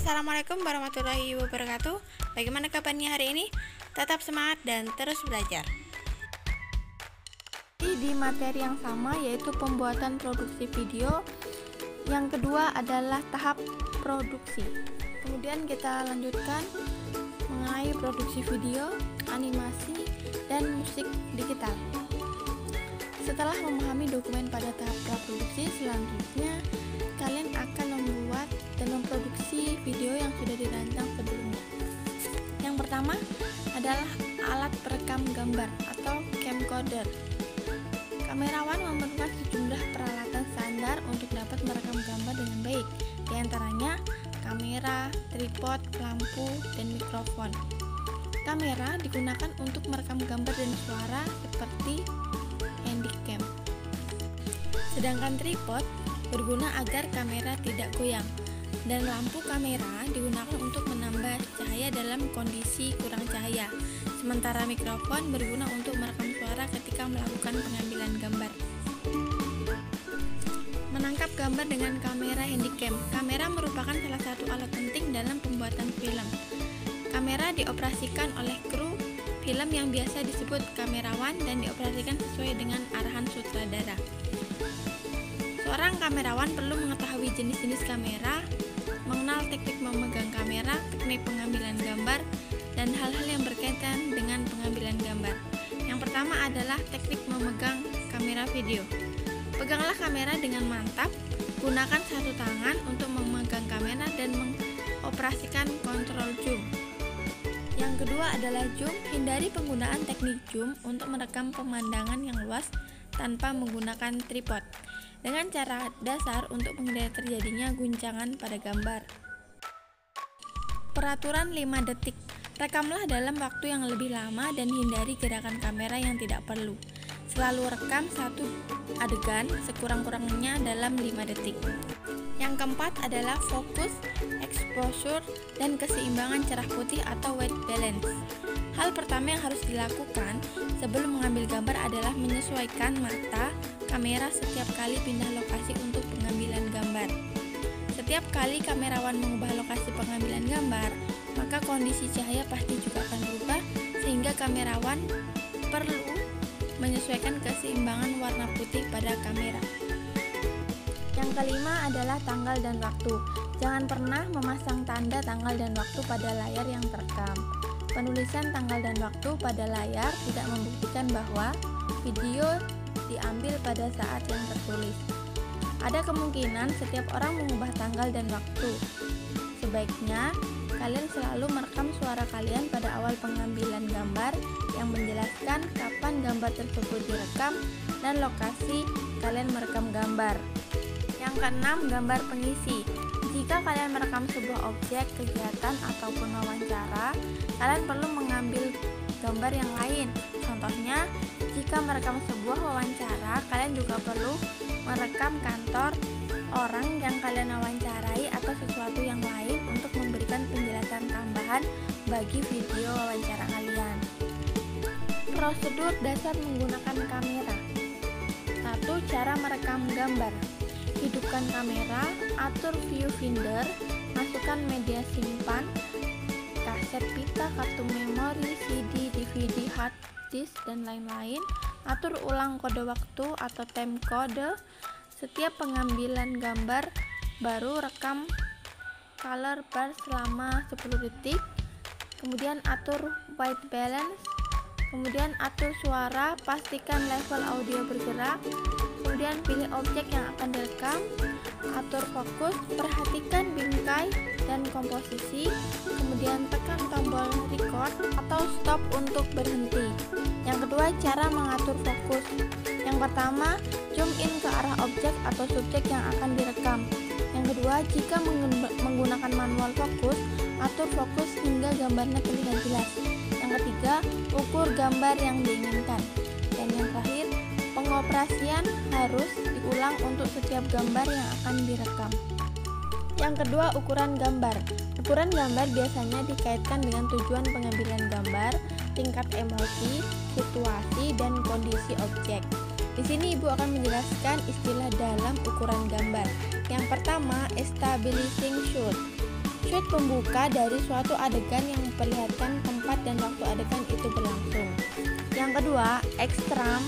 Assalamualaikum warahmatullahi wabarakatuh. Bagaimana kabarnya hari ini? Tetap semangat dan terus belajar. Di materi yang sama, yaitu pembuatan produksi video. Yang kedua adalah tahap produksi. Kemudian kita lanjutkan mengenai produksi video, animasi, dan musik digital. Setelah memahami dokumen pada tahap praproduksi, selanjutnya kalian akan membuat dan memproduksi video yang sudah dirancang sebelumnya. Yang pertama adalah alat perekam gambar atau camcorder. Kamerawan memerlukan sejumlah peralatan standar untuk dapat merekam gambar dengan baik, di antaranya kamera, tripod, lampu, dan mikrofon. Kamera digunakan untuk merekam gambar dan suara seperti handycam. Sedangkan tripod berguna agar kamera tidak goyang, dan lampu kamera digunakan untuk menambah cahaya dalam kondisi kurang cahaya. Sementara mikrofon berguna untuk merekam suara ketika melakukan pengambilan gambar. Menangkap gambar dengan kamera handycam. Kamera merupakan salah satu alat penting dalam pembuatan film. Kamera dioperasikan oleh kru film yang biasa disebut kamerawan dan dioperasikan sesuai dengan arahan sutradara. Seorang kamerawan perlu mengetahui jenis-jenis kamera, mengenal teknik memegang kamera, teknik pengambilan gambar, dan hal-hal yang berkaitan dengan pengambilan gambar. Yang pertama adalah teknik memegang kamera video. Peganglah kamera dengan mantap, gunakan satu tangan untuk memegang kamera dan mengoperasikan kontrol zoom. Yang kedua adalah zoom. Hindari penggunaan teknik zoom untuk merekam pemandangan yang luas tanpa menggunakan tripod, dengan cara dasar untuk menghindari terjadinya guncangan pada gambar. Peraturan 5 detik. Rekamlah dalam waktu yang lebih lama dan hindari gerakan kamera yang tidak perlu. Selalu rekam satu adegan sekurang-kurangnya dalam 5 detik. Yang keempat adalah fokus, exposure, dan keseimbangan cerah putih atau white balance. Hal pertama yang harus dilakukan sebelum mengambil gambar adalah menyesuaikan mata kamera setiap kali pindah lokasi untuk pengambilan gambar. Setiap kali kamerawan mengubah lokasi pengambilan gambar, maka kondisi cahaya pasti juga akan berubah, sehingga kamerawan perlu menyesuaikan keseimbangan warna putih pada kamera. Yang kelima adalah tanggal dan waktu. Jangan pernah memasang tanda tanggal dan waktu pada layar yang terekam. Penulisan tanggal dan waktu pada layar tidak membuktikan bahwa video diambil pada saat yang tertulis. Ada kemungkinan setiap orang mengubah tanggal dan waktu. Sebaiknya kalian selalu merekam suara kalian pada awal pengambilan gambar yang menjelaskan kapan gambar tersebut direkam dan lokasi kalian merekam gambar. Yang keenam, gambar pengisi. Jika kalian merekam sebuah objek, kegiatan, ataupun wawancara, kalian perlu mengambil gambar yang lain. Contohnya, jika merekam sebuah wawancara, kalian juga perlu merekam kantor, orang yang kalian wawancarai, atau sesuatu yang lain untuk memberikan penjelasan tambahan bagi video wawancara kalian. Prosedur dasar menggunakan kamera. 1. Cara merekam gambar. Hidupkan kamera, atur viewfinder, masukkan media simpan, kaset pita, kartu memori, CD, DVD, hard disk, dan lain-lain. Atur ulang kode waktu atau time code setiap pengambilan gambar, baru rekam color bar selama 10 detik. Kemudian atur white balance, kemudian atur suara, pastikan level audio bergerak. Kemudian pilih objek yang akan direkam, atur fokus, perhatikan bingkai dan komposisi, kemudian tekan tombol record atau stop untuk berhenti. Yang kedua, cara mengatur fokus. Yang pertama, zoom in ke arah objek atau subjek yang akan direkam. Yang kedua, jika menggunakan manual fokus, atur fokus hingga gambarnya terlihat jelas. Yang ketiga, ukur gambar yang diinginkan. Dan yang terakhir, pengoperasian harus diulang untuk setiap gambar yang akan direkam. Yang kedua, ukuran gambar. Ukuran gambar biasanya dikaitkan dengan tujuan pengambilan gambar, tingkat emosi, situasi, dan kondisi objek. Di sini Ibu akan menjelaskan istilah dalam ukuran gambar. Yang pertama, establishing shoot. Shoot pembuka dari suatu adegan yang memperlihatkan tempat dan waktu adegan itu berlangsung. Yang kedua, extreme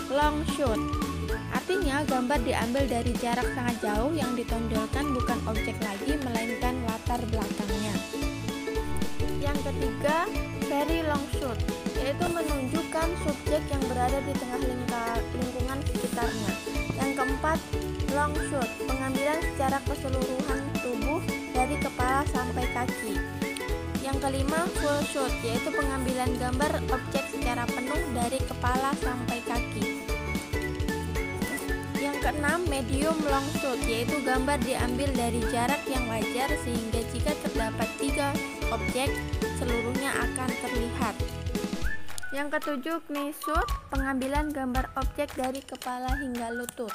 long shoot. Artinya gambar diambil dari jarak sangat jauh, yang ditonjolkan bukan objek lagi melainkan latar belakangnya. Yang ketiga, very long shoot, yaitu menunjukkan subjek yang berada di tengah lingkungan sekitarnya. Yang keempat, long shoot, pengambilan secara keseluruhan tubuh dari kepala sampai kaki. Yang kelima, full shoot, yaitu pengambilan gambar objek secara penuh dari kepala sampai kaki. Yang keenam, medium long shoot, yaitu gambar diambil dari jarak yang wajar sehingga jika terdapat 3 objek, seluruhnya akan terlihat. Yang ketujuh, knee shoot, pengambilan gambar objek dari kepala hingga lutut.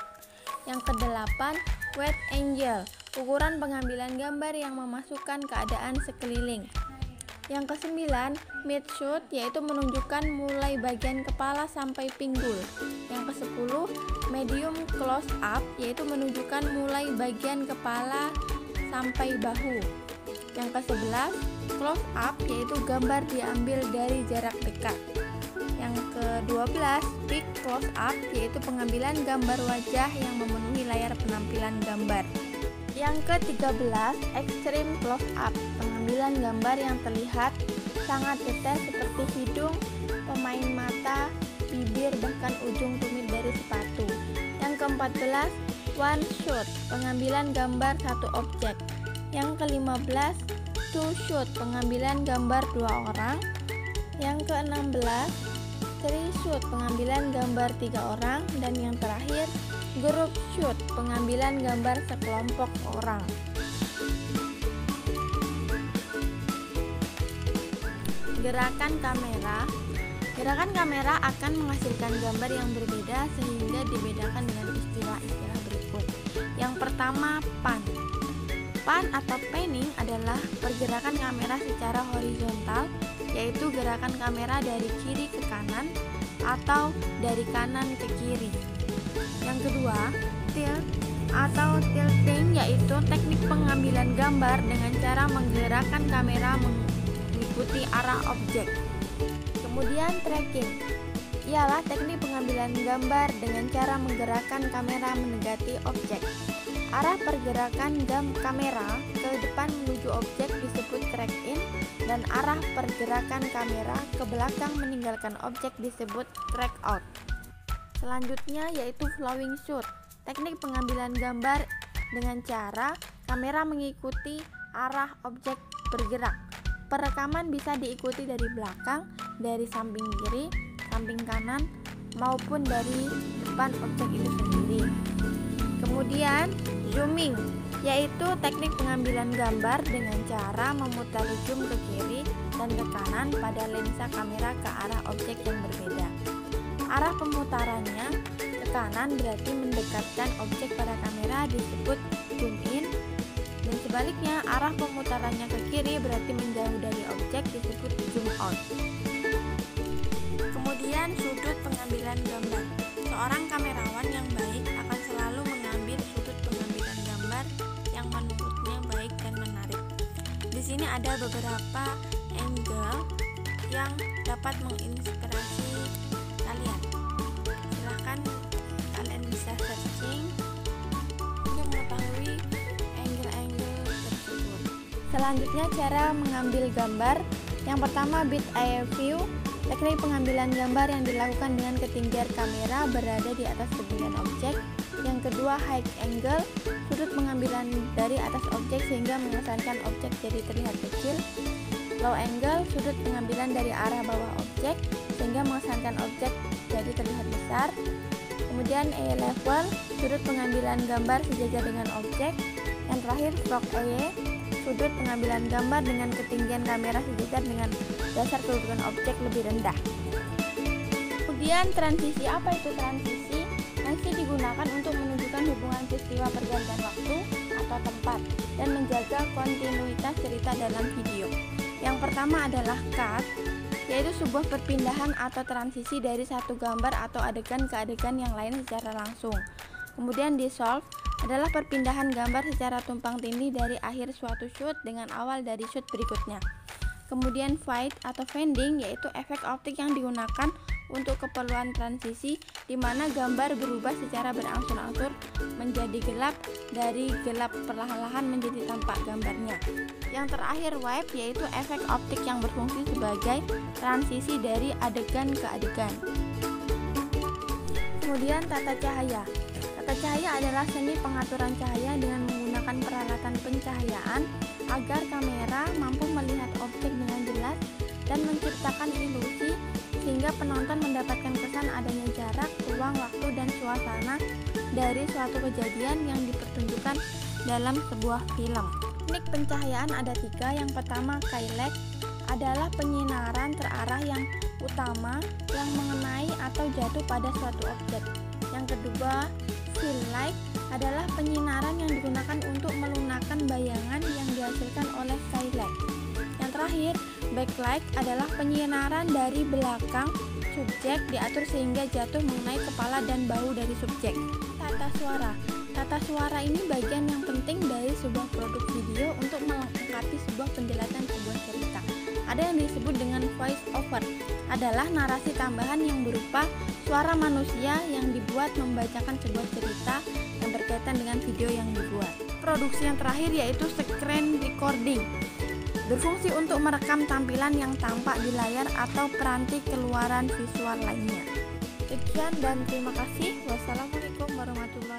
Yang kedelapan, wide angle, ukuran pengambilan gambar yang memasukkan keadaan sekeliling. Yang kesembilan, mid shoot, yaitu menunjukkan mulai bagian kepala sampai pinggul. Yang kesepuluh, medium close up, yaitu menunjukkan mulai bagian kepala sampai bahu. Yang ke-11, close up, yaitu gambar diambil dari jarak dekat. Yang ke-12, big close up, yaitu pengambilan gambar wajah yang memenuhi layar penampilan gambar. Yang ke-13, extreme close up, pengambilan gambar yang terlihat sangat detail seperti hidung, pemain mata, bibir, bahkan ujung tumit dari sepatu. Yang ke-14, one shot, pengambilan gambar satu objek. Yang ke-15, two shot, pengambilan gambar 2 orang. Yang ke-16, three shot, pengambilan gambar 3 orang. Dan yang terakhir, group shoot, pengambilan gambar sekelompok orang. Gerakan kamera akan menghasilkan gambar yang berbeda sehingga dibedakan dengan istilah-istilah berikut. Yang pertama, pan. Pan atau panning adalah pergerakan kamera secara horizontal, yaitu gerakan kamera dari kiri ke kanan atau dari kanan ke kiri. Yang kedua, tilt atau tilting, yaitu teknik pengambilan gambar dengan cara menggerakkan kamera mengikuti arah objek. Kemudian tracking ialah teknik pengambilan gambar dengan cara menggerakkan kamera mendekati objek. Arah pergerakan kamera ke depan menuju objek disebut track in, dan arah pergerakan kamera ke belakang meninggalkan objek disebut track out. Selanjutnya yaitu flowing shoot, teknik pengambilan gambar dengan cara kamera mengikuti arah objek bergerak. Perekaman bisa diikuti dari belakang, dari samping kiri, samping kanan, maupun dari depan objek itu sendiri. Kemudian zooming, yaitu teknik pengambilan gambar dengan cara memutar zoom ke kiri dan ke kanan pada lensa kamera ke arah objek yang berbeda. Arah pemutarannya ke kanan berarti mendekatkan objek pada kamera disebut zoom in, dan sebaliknya arah pemutarannya ke kiri berarti menjauh dari objek disebut zoom out. Kemudian sudut pengambilan gambar. Seorang kamerawan yang baik akan selalu mengambil sudut pengambilan gambar yang menurutnya baik dan menarik. Di sini ada beberapa angle yang dapat menginspirasi kalian. Silahkan kalian bisa searching untuk mengetahui angle-angle tersebut. Selanjutnya cara mengambil gambar. Yang pertama, bird's eye view, teknik pengambilan gambar yang dilakukan dengan ketinggian kamera berada di atas ketinggian objek. Yang kedua, high angle, sudut pengambilan dari atas objek sehingga mengesankan objek jadi terlihat kecil. Low angle, sudut pengambilan dari arah bawah objek sehingga mengesankan objek jadi terlihat besar. Kemudian eye level, sudut pengambilan gambar sejajar dengan objek. Yang terakhir, frog eye, sudut pengambilan gambar dengan ketinggian kamera sejajar dengan dasar kedudukan objek lebih rendah. Kemudian transisi, apa itu transisi? Transisi digunakan untuk menunjukkan hubungan peristiwa pergantian waktu atau tempat dan menjaga kontinuitas cerita dalam video. Yang pertama adalah cut, yaitu sebuah perpindahan atau transisi dari satu gambar atau adegan ke adegan yang lain secara langsung. Kemudian dissolve, adalah perpindahan gambar secara tumpang tindih dari akhir suatu shoot dengan awal dari shoot berikutnya. Kemudian fade atau fading yaitu efek optik yang digunakan untuk keperluan transisi di mana gambar berubah secara berangsur-angsur menjadi gelap, dari gelap perlahan-lahan menjadi tampak gambarnya. Yang terakhir wipe yaitu efek optik yang berfungsi sebagai transisi dari adegan ke adegan. Kemudian tata cahaya. Tata cahaya adalah seni pengaturan cahaya dengan menggunakan peralatan pencahayaan agar kamera mampu melihat objek dengan jelas dan menciptakan ilusi sehingga penonton mendapatkan kesan adanya jarak, ruang, waktu, dan suasana dari suatu kejadian yang dipertunjukkan dalam sebuah film. Teknik pencahayaan ada 3. Yang pertama, Keylight adalah penyinaran terarah yang utama yang mengenai atau jatuh pada suatu objek. Yang kedua, Still light adalah penyinaran yang digunakan untuk melunakkan bayangan yang dihasilkan oleh skylight. Yang terakhir, backlight adalah penyinaran dari belakang subjek diatur sehingga jatuh mengenai kepala dan bahu dari subjek. Tata suara. Tata suara ini bagian yang penting dari sebuah produk video untuk melengkapi sebuah penjelasan sebuah cerita. Ada yang disebut dengan voice over, adalah narasi tambahan yang berupa suara manusia yang dibuat membacakan sebuah cerita yang berkaitan dengan video yang dibuat. Produksi yang terakhir yaitu screen recording, berfungsi untuk merekam tampilan yang tampak di layar atau peranti keluaran visual lainnya. Sekian dan terima kasih. Wassalamualaikum warahmatullahi wabarakatuh.